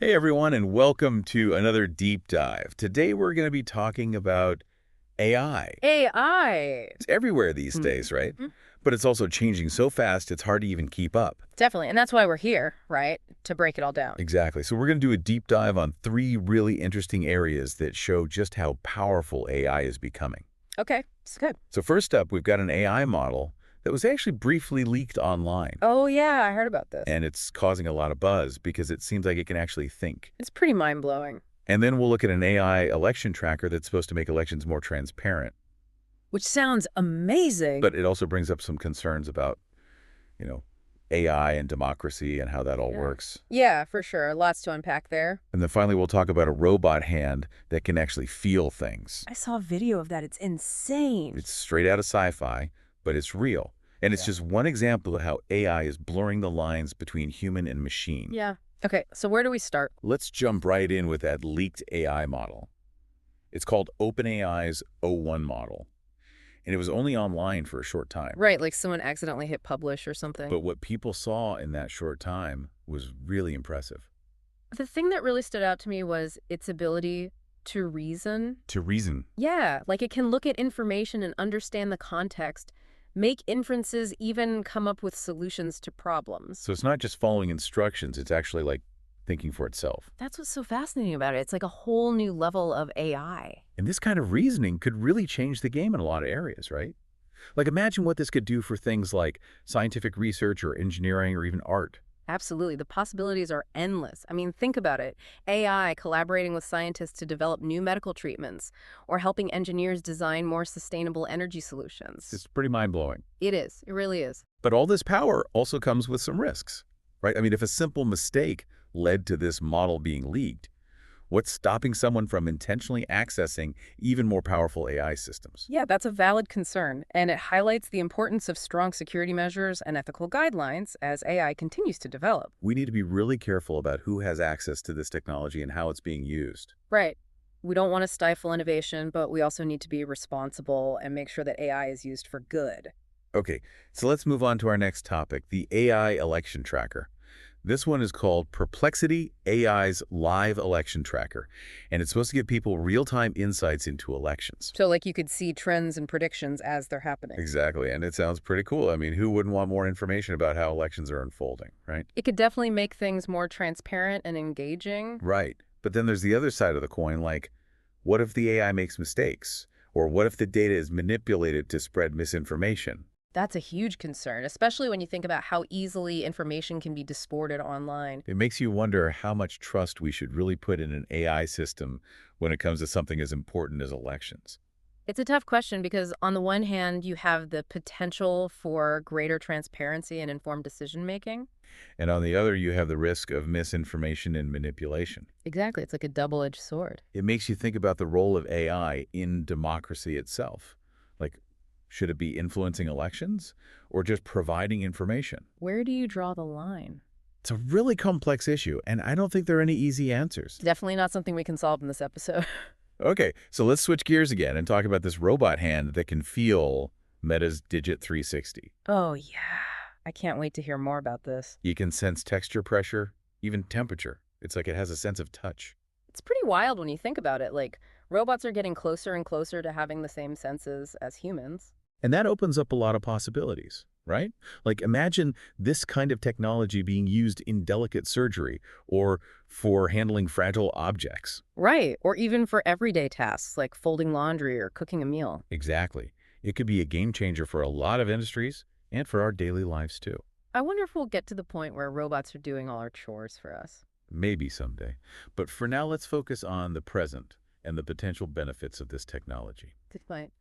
Hey everyone, and welcome to another deep dive. Today we're going to be talking about AI. AI. It's everywhere these days, right? Mhm. But it's also changing so fast it's hard to even keep up. Definitely. And that's why we're here, right? To break it all down. Exactly. So we're going to do a deep dive on three really interesting areas that show just how powerful AI is becoming. Okay, it's good. So first up, we've got an AI model that was actually briefly leaked online. Oh, yeah, I heard about this. And it's causing a lot of buzz because it seems like it can actually think. It's pretty mind-blowing. And then we'll look at an AI election tracker that's supposed to make elections more transparent. Which sounds amazing. But it also brings up some concerns about, you know, AI and democracy and how that all Yeah. works. Yeah, for sure. Lots to unpack there. And then finally, we'll talk about a robot hand that can actually feel things. I saw a video of that. It's insane. It's straight out of sci-fi, but it's real. And it's Yeah. just one example of how AI is blurring the lines between human and machine. Yeah. Okay, so where do we start? Let's jump right in with that leaked AI model. It's called OpenAI's O1 model. And it was only online for a short time. Right, like someone accidentally hit publish or something. But what people saw in that short time was really impressive. The thing that really stood out to me was its ability to reason. To reason. Yeah, like it can look at information and understand the context, make inferences, even come up with solutions to problems. So it's not just following instructions, it's actually like thinking for itself. That's what's so fascinating about it. It's like a whole new level of AI. And this kind of reasoning could really change the game in a lot of areas, right? Like imagine what this could do for things like scientific research or engineering or even art. Absolutely. The possibilities are endless. I mean, think about it. AI collaborating with scientists to develop new medical treatments or helping engineers design more sustainable energy solutions. It's pretty mind-blowing. It is. It really is. But all this power also comes with some risks, right? I mean, if a simple mistake led to this model being leaked, what's stopping someone from intentionally accessing even more powerful AI systems? Yeah, that's a valid concern, and it highlights the importance of strong security measures and ethical guidelines as AI continues to develop. We need to be really careful about who has access to this technology and how it's being used. Right. We don't want to stifle innovation, but we also need to be responsible and make sure that AI is used for good. Okay, so let's move on to our next topic, the AI election tracker. This one is called Perplexity AI's Live Election Tracker, and it's supposed to give people real-time insights into elections. So, like, you could see trends and predictions as they're happening. Exactly, and it sounds pretty cool. I mean, who wouldn't want more information about how elections are unfolding, right? It could definitely make things more transparent and engaging. Right, but then there's the other side of the coin, like, what if the AI makes mistakes? Or what if the data is manipulated to spread misinformation? That's a huge concern, especially when you think about how easily information can be disported online. It makes you wonder how much trust we should really put in an AI system when it comes to something as important as elections. It's a tough question because, on the one hand, you have the potential for greater transparency and informed decision-making. And on the other, you have the risk of misinformation and manipulation. Exactly. It's like a double-edged sword. It makes you think about the role of AI in democracy itself. Like, should it be influencing elections or just providing information? Where do you draw the line? It's a really complex issue, and I don't think there are any easy answers. Definitely not something we can solve in this episode. Okay, so let's switch gears again and talk about this robot hand that can feel Meta's Digit 360. Oh, yeah. I can't wait to hear more about this. You can sense texture pressure, even temperature. It's like it has a sense of touch. It's pretty wild when you think about it. Like, robots are getting closer and closer to having the same senses as humans. And that opens up a lot of possibilities, right? Like imagine this kind of technology being used in delicate surgery or for handling fragile objects. Right. Or even for everyday tasks like folding laundry or cooking a meal. Exactly. It could be a game changer for a lot of industries and for our daily lives too. I wonder if we'll get to the point where robots are doing all our chores for us. Maybe someday. But for now, let's focus on the present and the potential benefits of this technology. Good point.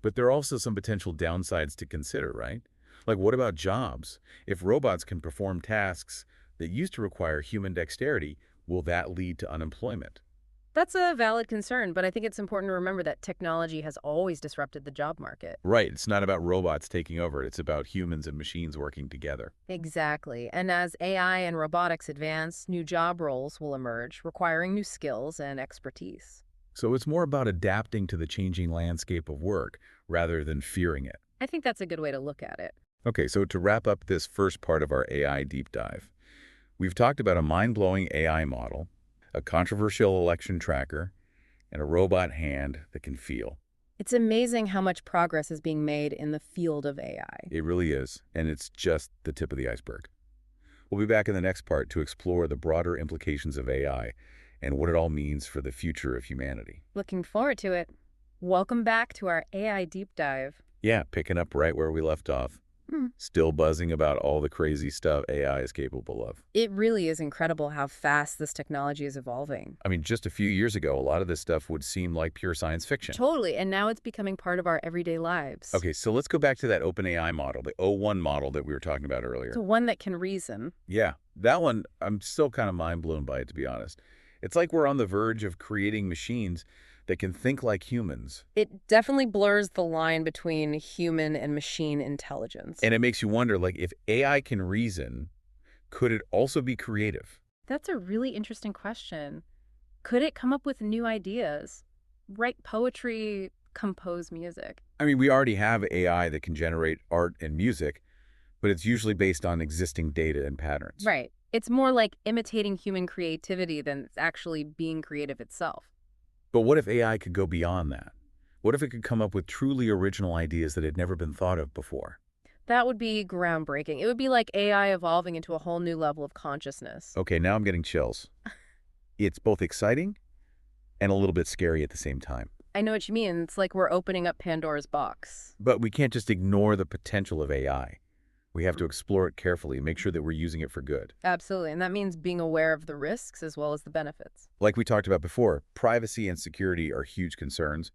But there are also some potential downsides to consider, right? Like what about jobs? If robots can perform tasks that used to require human dexterity, will that lead to unemployment? That's a valid concern, but I think it's important to remember that technology has always disrupted the job market. Right, it's not about robots taking over, it's about humans and machines working together. Exactly. And as AI and robotics advance, new job roles will emerge, requiring new skills and expertise. So it's more about adapting to the changing landscape of work rather than fearing it. I think that's a good way to look at it. Okay, so to wrap up this first part of our AI deep dive, we've talked about a mind-blowing AI model, a controversial election tracker, and a robot hand that can feel. It's amazing how much progress is being made in the field of AI. It really is, and it's just the tip of the iceberg. We'll be back in the next part to explore the broader implications of AI and what it all means for the future of humanity. Looking forward to it. Welcome back to our AI deep dive. Yeah, picking up right where we left off. Still buzzing about all the crazy stuff AI is capable of. It really is incredible how fast this technology is evolving. I mean, just a few years ago, a lot of this stuff would seem like pure science fiction. Totally, and now it's becoming part of our everyday lives. Okay, so let's go back to that OpenAI model, the O1 model that we were talking about earlier. So one that can reason. Yeah, that one, I'm still kind of mind blown by it, to be honest. It's like we're on the verge of creating machines that can think like humans. It definitely blurs the line between human and machine intelligence. And it makes you wonder, like, if AI can reason, could it also be creative? That's a really interesting question. Could it come up with new ideas? Write poetry, compose music? I mean, we already have AI that can generate art and music, but it's usually based on existing data and patterns. Right. It's more like imitating human creativity than actually being creative itself. But what if AI could go beyond that? What if it could come up with truly original ideas that had never been thought of before? That would be groundbreaking. It would be like AI evolving into a whole new level of consciousness. Okay, now I'm getting chills. It's both exciting and a little bit scary at the same time. I know what you mean. It's like we're opening up Pandora's box. But we can't just ignore the potential of AI. We have to explore it carefully and make sure that we're using it for good. Absolutely. And that means being aware of the risks as well as the benefits. Like we talked about before, privacy and security are huge concerns.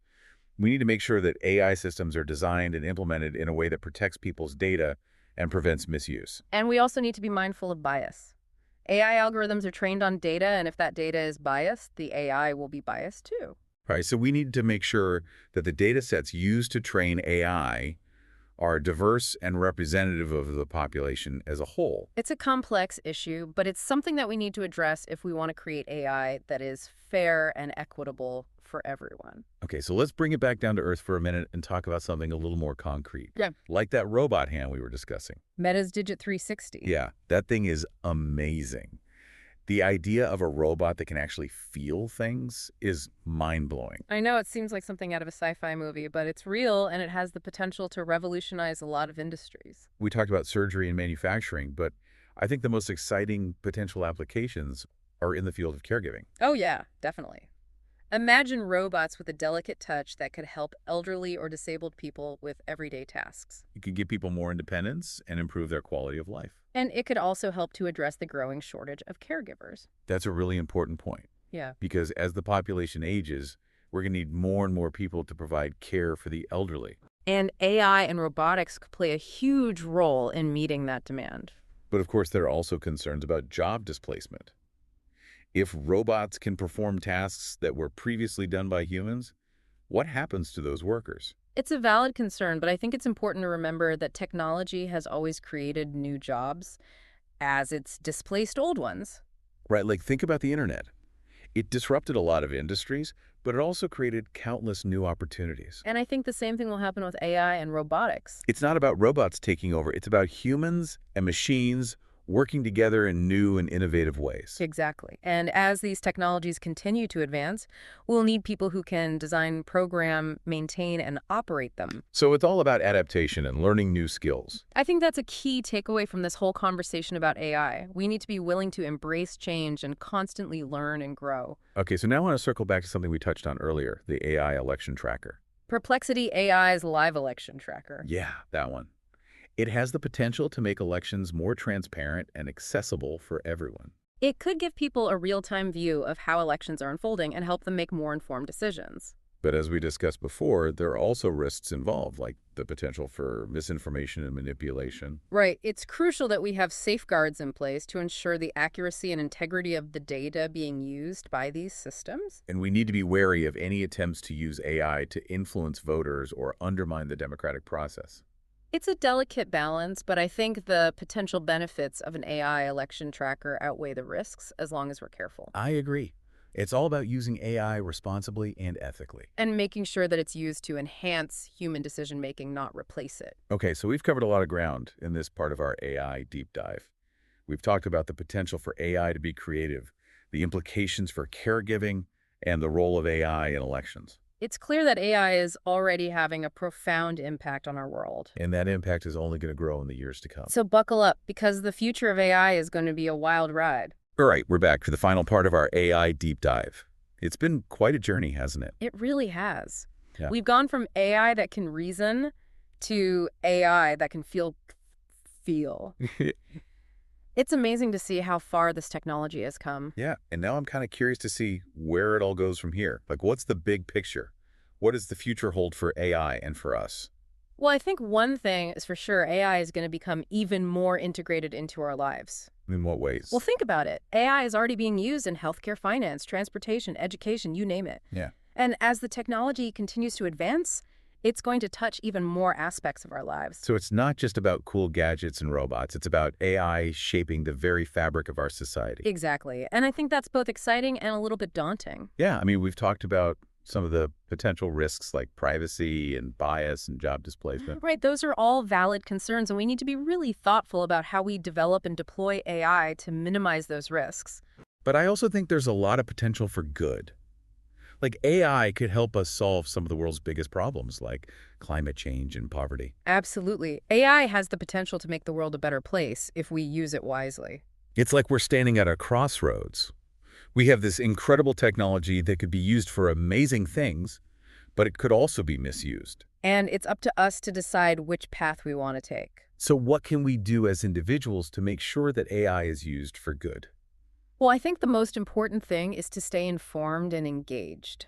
We need to make sure that AI systems are designed and implemented in a way that protects people's data and prevents misuse. And we also need to be mindful of bias. AI algorithms are trained on data, and if that data is biased, the AI will be biased too. Right, so we need to make sure that the data sets used to train AI are diverse and representative of the population as a whole. It's a complex issue, but it's something that we need to address if we want to create AI that is fair and equitable for everyone. Okay, so let's bring it back down to earth for a minute and talk about something a little more concrete. Yeah. Like that robot hand we were discussing. Meta's Digit 360. Yeah, that thing is amazing. The idea of a robot that can actually feel things is mind-blowing. I know it seems like something out of a sci-fi movie, but it's real and it has the potential to revolutionize a lot of industries. We talked about surgery and manufacturing, but I think the most exciting potential applications are in the field of caregiving. Oh yeah, definitely. Imagine robots with a delicate touch that could help elderly or disabled people with everyday tasks. It could give people more independence and improve their quality of life. And it could also help to address the growing shortage of caregivers. That's a really important point, Yeah. because as the population ages, we're going to need more and more people to provide care for the elderly. And AI and robotics could play a huge role in meeting that demand. But of course, there are also concerns about job displacement. If robots can perform tasks that were previously done by humans, what happens to those workers? It's a valid concern, but I think it's important to remember that technology has always created new jobs as it's displaced old ones. Right, like think about the internet. It disrupted a lot of industries, but it also created countless new opportunities. And I think the same thing will happen with AI and robotics. It's not about robots taking over. It's about humans and machines working together in new and innovative ways. Exactly. And as these technologies continue to advance, we'll need people who can design, program, maintain, and operate them. So it's all about adaptation and learning new skills. I think that's a key takeaway from this whole conversation about AI. We need to be willing to embrace change and constantly learn and grow. Okay, so now I want to circle back to something we touched on earlier, the AI election tracker. Perplexity AI's live election tracker. Yeah, that one. It has the potential to make elections more transparent and accessible for everyone. It could give people a real-time view of how elections are unfolding and help them make more informed decisions. But as we discussed before, there are also risks involved, like the potential for misinformation and manipulation. Right. It's crucial that we have safeguards in place to ensure the accuracy and integrity of the data being used by these systems. And we need to be wary of any attempts to use AI to influence voters or undermine the democratic process. It's a delicate balance, but I think the potential benefits of an AI election tracker outweigh the risks as long as we're careful. I agree. It's all about using AI responsibly and ethically. And making sure that it's used to enhance human decision-making, not replace it. Okay, so we've covered a lot of ground in this part of our AI deep dive. We've talked about the potential for AI to be creative, the implications for caregiving, and the role of AI in elections. It's clear that AI is already having a profound impact on our world. And that impact is only going to grow in the years to come. So buckle up, because the future of AI is going to be a wild ride. All right, we're back for the final part of our AI deep dive. It's been quite a journey, hasn't it? It really has. Yeah. We've gone from AI that can reason to AI that can feel. It's amazing to see how far this technology has come. Yeah, and now I'm kind of curious to see where it all goes from here. Like, what's the big picture? What does the future hold for AI and for us? Well, I think one thing is for sure, AI is going to become even more integrated into our lives. In what ways? Well, think about it. AI is already being used in healthcare, finance, transportation, education, you name it. Yeah. And as the technology continues to advance, it's going to touch even more aspects of our lives. So it's not just about cool gadgets and robots. It's about AI shaping the very fabric of our society. Exactly. And I think that's both exciting and a little bit daunting. Yeah, I mean, we've talked about some of the potential risks like privacy and bias and job displacement. Right, those are all valid concerns, and we need to be really thoughtful about how we develop and deploy AI to minimize those risks. But I also think there's a lot of potential for good. Like, AI could help us solve some of the world's biggest problems, like climate change and poverty. Absolutely. AI has the potential to make the world a better place if we use it wisely. It's like we're standing at a crossroads. We have this incredible technology that could be used for amazing things, but it could also be misused. And it's up to us to decide which path we want to take. So what can we do as individuals to make sure that AI is used for good? Well, I think the most important thing is to stay informed and engaged.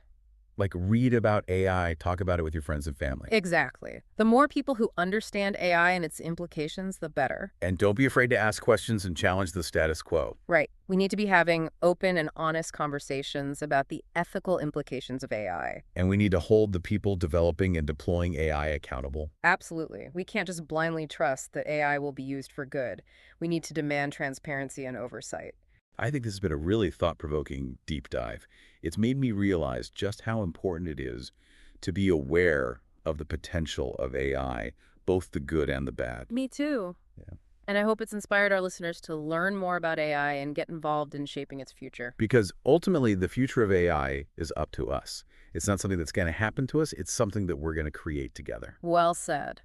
Like, read about AI, talk about it with your friends and family. Exactly. The more people who understand AI and its implications, the better. And don't be afraid to ask questions and challenge the status quo. Right. We need to be having open and honest conversations about the ethical implications of AI. And we need to hold the people developing and deploying AI accountable. Absolutely. We can't just blindly trust that AI will be used for good. We need to demand transparency and oversight. I think this has been a really thought-provoking deep dive. It's made me realize just how important it is to be aware of the potential of AI, both the good and the bad. Me too. Yeah. And I hope it's inspired our listeners to learn more about AI and get involved in shaping its future. Because ultimately, the future of AI is up to us. It's not something that's going to happen to us. It's something that we're going to create together. Well said.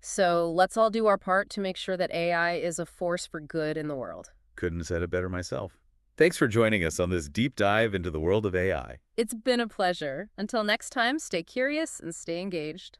So let's all do our part to make sure that AI is a force for good in the world. Couldn't have said it better myself. Thanks for joining us on this deep dive into the world of AI. It's been a pleasure. Until next time, stay curious and stay engaged.